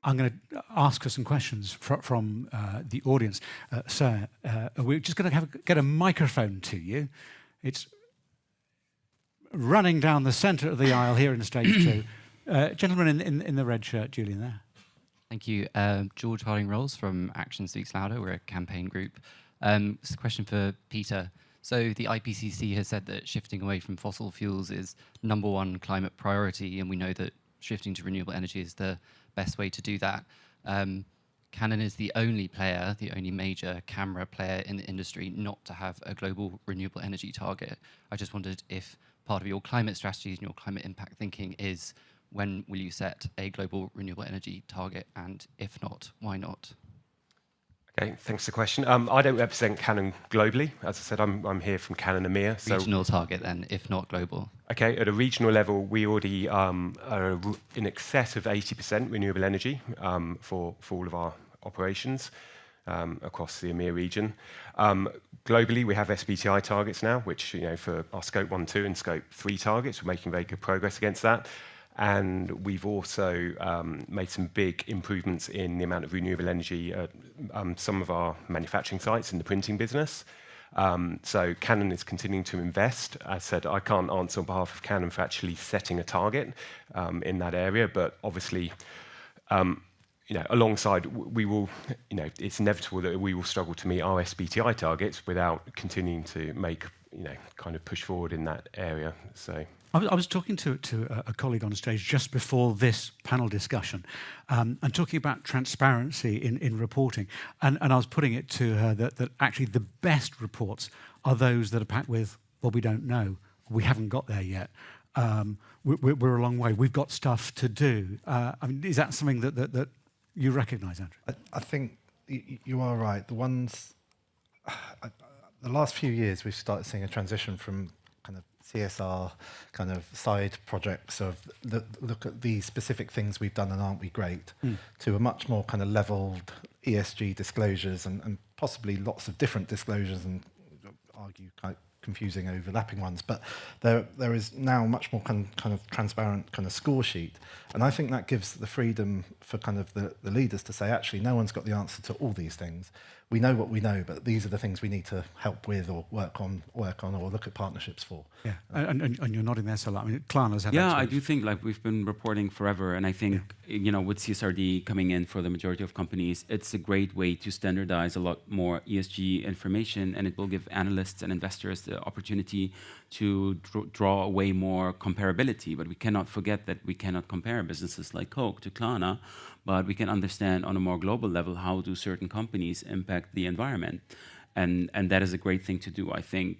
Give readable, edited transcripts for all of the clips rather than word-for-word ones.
I'm going to ask her some questions from the audience. Sir, we're just going to get a microphone to you. It's running down the centre of the aisle here in stage 2. Gentleman in the red shirt, Julian, there. Thank you. George Harding-Rolls from Action Speaks Louder. We're a campaign group. This is a question for Peter. So the IPCC has said that shifting away from fossil fuels is #1 climate priority, and we know that shifting to renewable energy is the best way to do that. Canon is the only player, the only major camera player in the industry not to have a global renewable energy target. I just wondered if part of your climate strategies and your climate impact thinking is when will you set a global renewable energy target, and if not, why not? Okay, thanks for the question. I don't represent Canon globally. As I said, I'm here from Canon EMEA. So regional target then, if not global. Okay, at a regional level, we already are in excess of 80% renewable energy for all of our operations across the EMEA region. Globally, we have SBTi targets now, which, for our Scope 1, 2 and Scope 3 targets, we're making very good progress against that. And we've also made some big improvements in the amount of renewable energy at some of our manufacturing sites in the printing business. So Canon is continuing to invest. As I said, I can't answer on behalf of Canon for actually setting a target in that area, but obviously, alongside, we will, it's inevitable that we will struggle to meet our SBTi targets without continuing to make, kind of push forward in that area. So. I was talking to a colleague on stage just before this panel discussion and talking about transparency in reporting. And I was putting it to her that actually the best reports are those that are packed with, well, we don't know. We haven't got there yet. We're a long way. We've got stuff to do. Is that something that you recognise, Andrew? I think you are right. The last few years, we've started seeing a transition from kind of CSR kind of side projects of look at these specific things we've done and aren't we great, to a much more kind of levelled ESG disclosures and possibly lots of different disclosures and argue quite confusing overlapping ones. But there is now much more kind of transparent kind of score sheet. And I think that gives the freedom for kind of the leaders to say, actually, no one's got the answer to all these things. We know what we know, but these are the things we need to help with or work on or look at partnerships for. Yeah, and you're nodding there, so Klarna's had that. Yeah, I do think we've been reporting forever, and I think with CSRD coming in for the majority of companies, it's a great way to standardize a lot more ESG information, and it will give analysts and investors the opportunity to draw away more comparability. But we cannot forget that we cannot compare businesses like Coke to Klarna, but we can understand on a more global level how do certain companies impact the environment. And that is a great thing to do. I think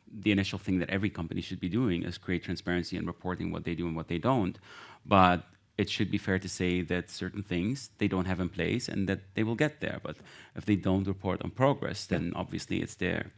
the initial thing that every company should be doing is create transparency and reporting what they do and what they don't. But it should be fair to say that certain things they don't have in place and that they will get there. But if they don't report on progress, then obviously it's their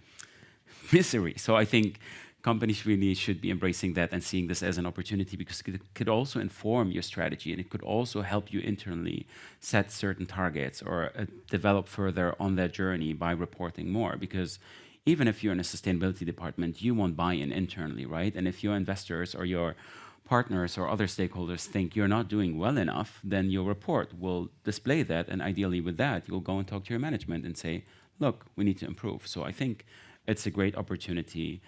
misery. So I think companies really should be embracing that and seeing this as an opportunity, because it could also inform your strategy and it could also help you internally set certain targets or develop further on that journey by reporting more. Because even if you're in a sustainability department, you want buy-in internally, right? And if your investors or your partners or other stakeholders think you're not doing well enough, then your report will display that. And ideally with that, you'll go and talk to your management and say, look, we need to improve. So I think it's a great opportunity.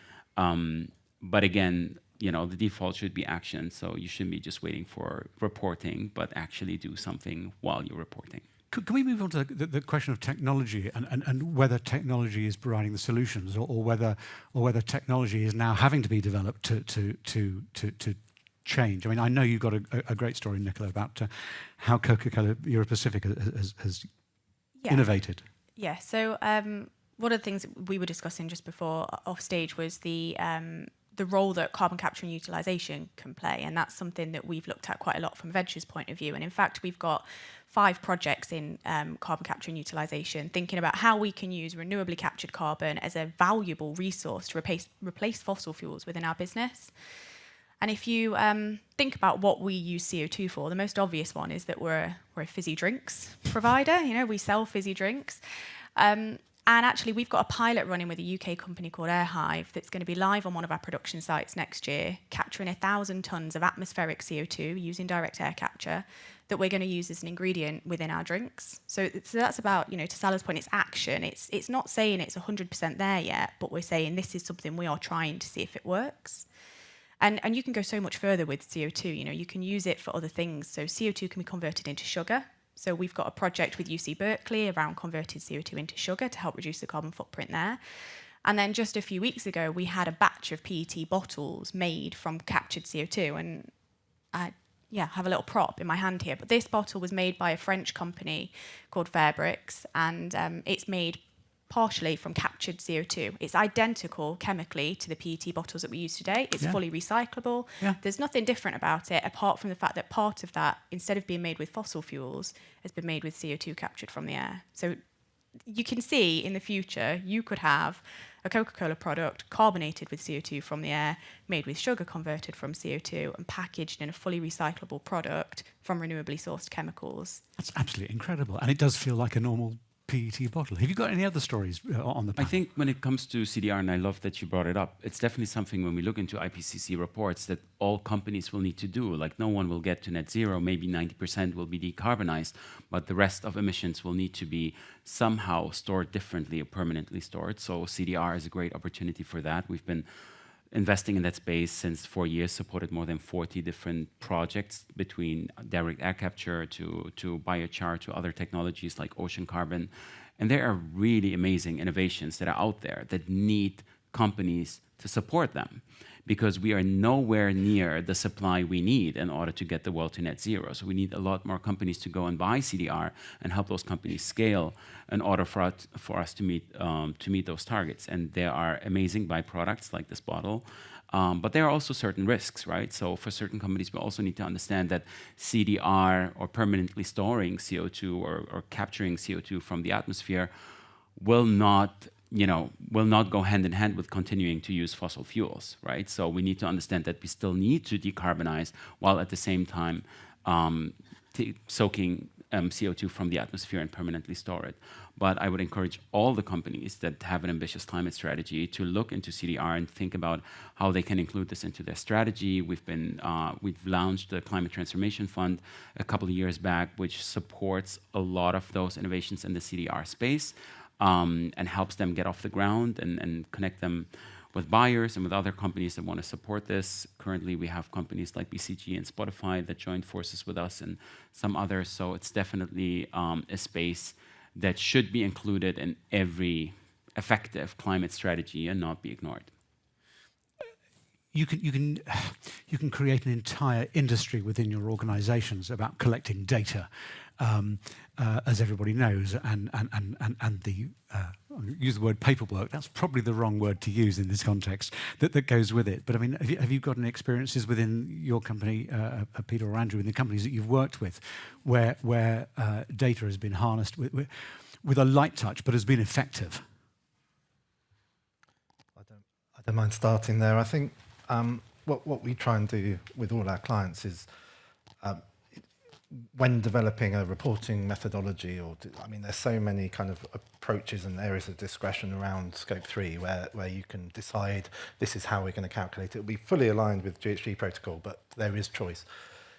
But again, the default should be action. So you shouldn't be just waiting for reporting, but actually do something while you're reporting. Can we move on to the question of technology and whether technology is providing the solutions, or whether technology is now having to be developed to change? I mean, I know you've got a great story, Nicola, about how Coca-Cola Europacific has innovated. Yeah. So one of the things we were discussing just before off stage was the role that carbon capture and utilisation can play, and that's something that we've looked at quite a lot from a ventures point of view. And in fact, we've got 5 projects in carbon capture and utilisation, thinking about how we can use renewably captured carbon as a valuable resource to replace fossil fuels within our business. And if you think about what we use CO2 for, the most obvious one is that we're a fizzy drinks provider. We sell fizzy drinks. And actually, we've got a pilot running with a UK company called Airhive that's going to be live on one of our production sites next year, capturing 1,000 tonnes of atmospheric CO2 using direct air capture that we're going to use as an ingredient within our drinks. So that's about, to Salah's point, it's action. It's not saying it's 100% there yet, but we're saying this is something we are trying to see if it works. And you can go so much further with CO2. You can use it for other things. So CO2 can be converted into sugar. So we've got a project with UC Berkeley around converted CO2 into sugar to help reduce the carbon footprint there. And then just a few weeks ago, we had a batch of PET bottles made from captured CO2. And I have a little prop in my hand here. But this bottle was made by a French company called Fairbricks, and it's made partially from captured CO2. It's identical chemically to the PET bottles that we use today. It's fully recyclable. Yeah. There's nothing different about it apart from the fact that part of that, instead of being made with fossil fuels, has been made with CO2 captured from the air. So you can see in the future, you could have a Coca-Cola product carbonated with CO2 from the air, made with sugar converted from CO2, and packaged in a fully recyclable product from renewably sourced chemicals. That's absolutely incredible. And it does feel like a normal PET bottle. Have you got any other stories on the panel? I think when it comes to CDR, and I love that you brought it up, it's definitely something when we look into IPCC reports that all companies will need to do. Like no one will get to net zero, maybe 90% will be decarbonized, but the rest of emissions will need to be somehow stored differently or permanently stored. So CDR is a great opportunity for that. We've been investing in that space since 4 years, supported more than 40 different projects between direct air capture to biochar to other technologies like ocean carbon. And there are really amazing innovations that are out there that need companies to support them, because we are nowhere near the supply we need in order to get the world to net zero. So we need a lot more companies to go and buy CDR and help those companies scale in order for us to meet those targets. And there are amazing byproducts like this bottle, but there are also certain risks, right? So for certain companies, we also need to understand that CDR, or permanently storing CO2 or capturing CO2 from the atmosphere, will not go hand in hand with continuing to use fossil fuels, right? So we need to understand that we still need to decarbonize while at the same time soaking CO2 from the atmosphere and permanently store it. But I would encourage all the companies that have an ambitious climate strategy to look into CDR and think about how they can include this into their strategy. We've launched the Climate Transformation Fund a couple of years back, which supports a lot of those innovations in the CDR space. And helps them get off the ground and connect them with buyers and with other companies that want to support this. Currently, we have companies like BCG and Spotify that joined forces with us and some others. So it's definitely a space that should be included in every effective climate strategy and not be ignored. You can create an entire industry within your organisations about collecting data, as everybody knows, and the use the word paperwork. That's probably the wrong word to use in this context. That goes with it. But I mean, have you got any experiences within your company, Peter or Andrew, in the companies that you've worked with, where data has been harnessed with a light touch, but has been effective? I don't mind starting there. I think. What we try and do with all our clients is when developing a reporting methodology, there's so many kind of approaches and areas of discretion around Scope 3 where you can decide this is how we're going to calculate it. It'll be fully aligned with GHG protocol, but there is choice.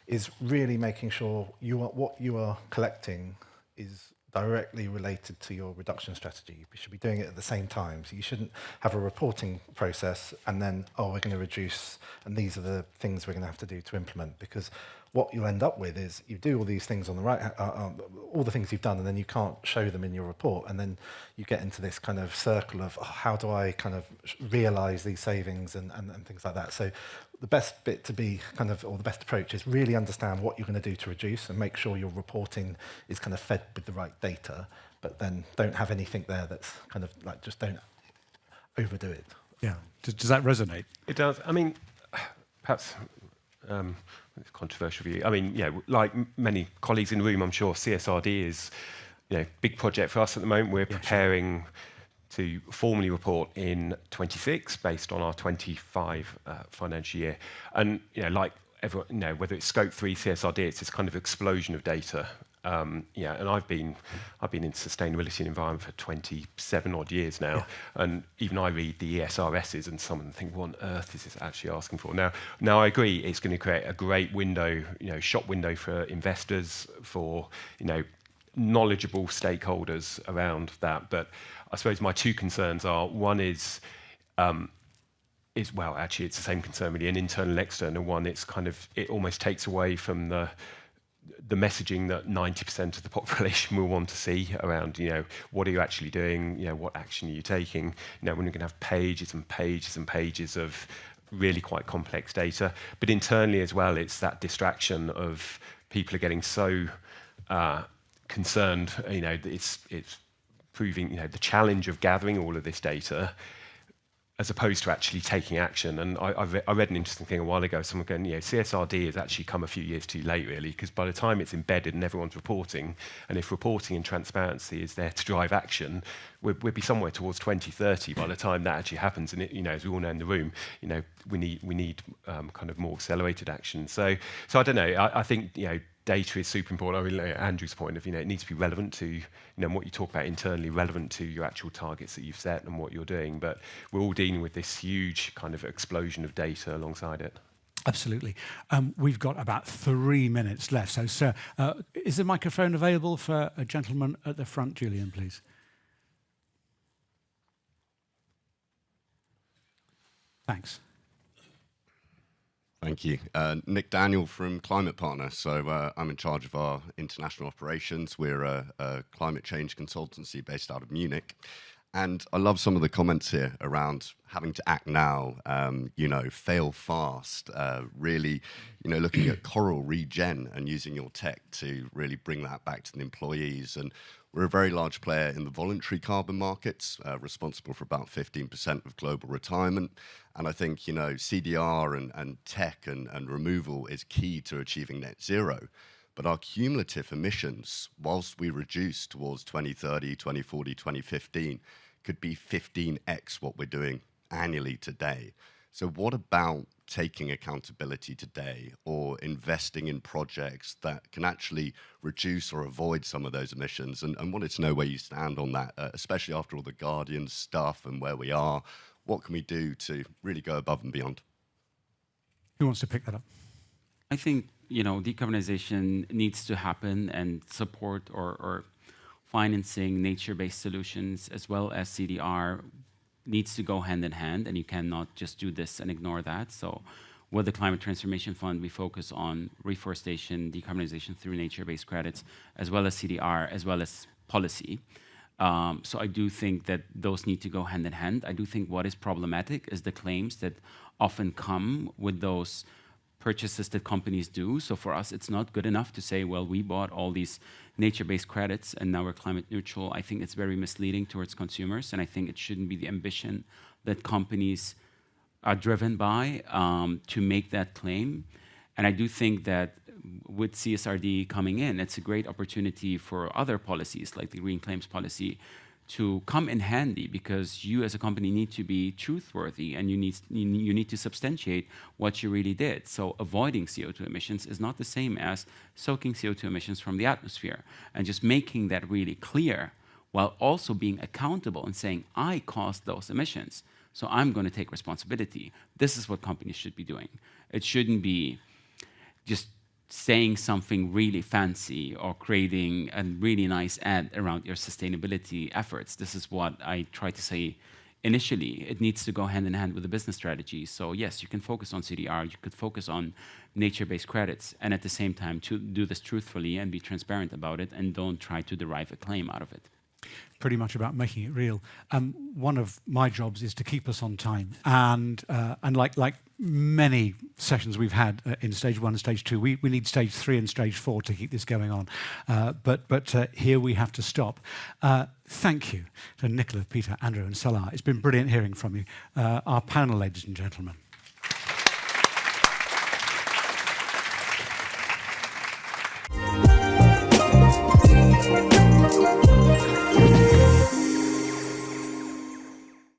Is really making sure what you are collecting is directly related to your reduction strategy. You should be doing it at the same time. So you shouldn't have a reporting process and then, we're going to reduce, and these are the things we're going to have to do to implement. Because what you'll end up with is you do all these things on the right, all the things you've done, and then you can't show them in your report. And then you get into this kind of circle of how do I kind of realise these savings and things like that. So the best bit to be or the best approach is really understand what you're going to do to reduce and make sure your reporting is kind of fed with the right data, but then don't have anything there that's kind of like, just don't overdo it. Yeah. Does that resonate? It does. I mean, perhaps it's a controversial view. I mean, like many colleagues in the room, I'm sure CSRD is, big project for us at the moment. We're preparing to formally report in 26 based on our 25 financial year. And, like everyone, whether it's Scope 3, CSRD, it's this kind of explosion of data. And I've been in sustainability and environment for 27 odd years now, and even I read the ESRSs, and some of them think, what on earth is this actually asking for? Now I agree, it's going to create a great window, shop window for investors, for knowledgeable stakeholders around that. But I suppose my two concerns are, one is well, actually, it's the same concern really, an internal and external one. It's it almost takes away from the messaging that 90% of the population will want to see around, what are you actually doing? What action are you taking? When you're going to have pages and pages and pages of really quite complex data. But internally as well, it's that distraction of people are getting so concerned, it's proving, the challenge of gathering all of this data as opposed to actually taking action. And I read an interesting thing a while ago, someone going, CSRD has actually come a few years too late, really, because by the time it's embedded and everyone's reporting, and if reporting and transparency is there to drive action, we'll be somewhere towards 2030 by the time that actually happens. And as we all know in the room, we need kind of more accelerated action. So I don't know. I think data is super important. I really like Andrew's point of it needs to be relevant to what you talk about internally, relevant to your actual targets that you've set and what you're doing. But we're all dealing with this huge kind of explosion of data alongside it. Absolutely. We've got about 3 minutes left. So, sir, is the microphone available for a gentleman at the front? Julian, please. Thanks. Thank you. Nick Daniel from Climate Partner. So I'm in charge of our international operations. We're a climate change consultancy based out of Munich. And I love some of the comments here around having to act now, fail fast, really, looking at coral regen and using your tech to really bring that back to the employees. And we're a very large player in the voluntary carbon markets, responsible for about 15% of global retirement. And I think, CDR and tech and removal is key to achieving net zero. But our cumulative emissions, whilst we reduce towards 2030, 2040, 2015, could be 15x what we're doing annually today. So what about taking accountability today or investing in projects that can actually reduce or avoid some of those emissions? And wanted to know where you stand on that, especially after all the Guardian stuff and where we are. What can we do to really go above and beyond? Who wants to pick that up? I think, decarbonization needs to happen, and support or financing nature-based solutions as well as CDR needs to go hand in hand, and you cannot just do this and ignore that. So with the Climate Transformation Fund, we focus on reforestation, decarbonization through nature-based credits, as well as CDR, as well as policy. So I do think that those need to go hand in hand. I do think what is problematic is the claims that often come with those purchases that companies do. So for us, it's not good enough to say, well, we bought all these nature-based credits and now we're climate neutral. I think it's very misleading towards consumers, and I think it shouldn't be the ambition that companies are driven by to make that claim. And I do think that with CSRD coming in, it's a great opportunity for other policies like the Green Claims Policy to come in handy, because you as a company need to be truthworthy and you need to substantiate what you really did. So avoiding CO2 emissions is not the same as soaking CO2 emissions from the atmosphere, and just making that really clear while also being accountable and saying, I caused those emissions, so I'm going to take responsibility. This is what companies should be doing. It shouldn't be just saying something really fancy or creating a really nice ad around your sustainability efforts. This is what I try to say initially. It needs to go hand in hand with the business strategy. So yes, you can focus on CDR, you could focus on nature-based credits, and at the same time to do this truthfully and be transparent about it, and don't try to derive a claim out of it. Pretty much about making it real. One of my jobs is to keep us on time, and like many sessions we've had in stage 1 and stage 2, we need stage 3 and stage 4 to keep this going on. But here we have to stop. Thank you to Nicola, Peter, Andrew, and Salah. It's been brilliant hearing from you. Our panel, ladies and gentlemen.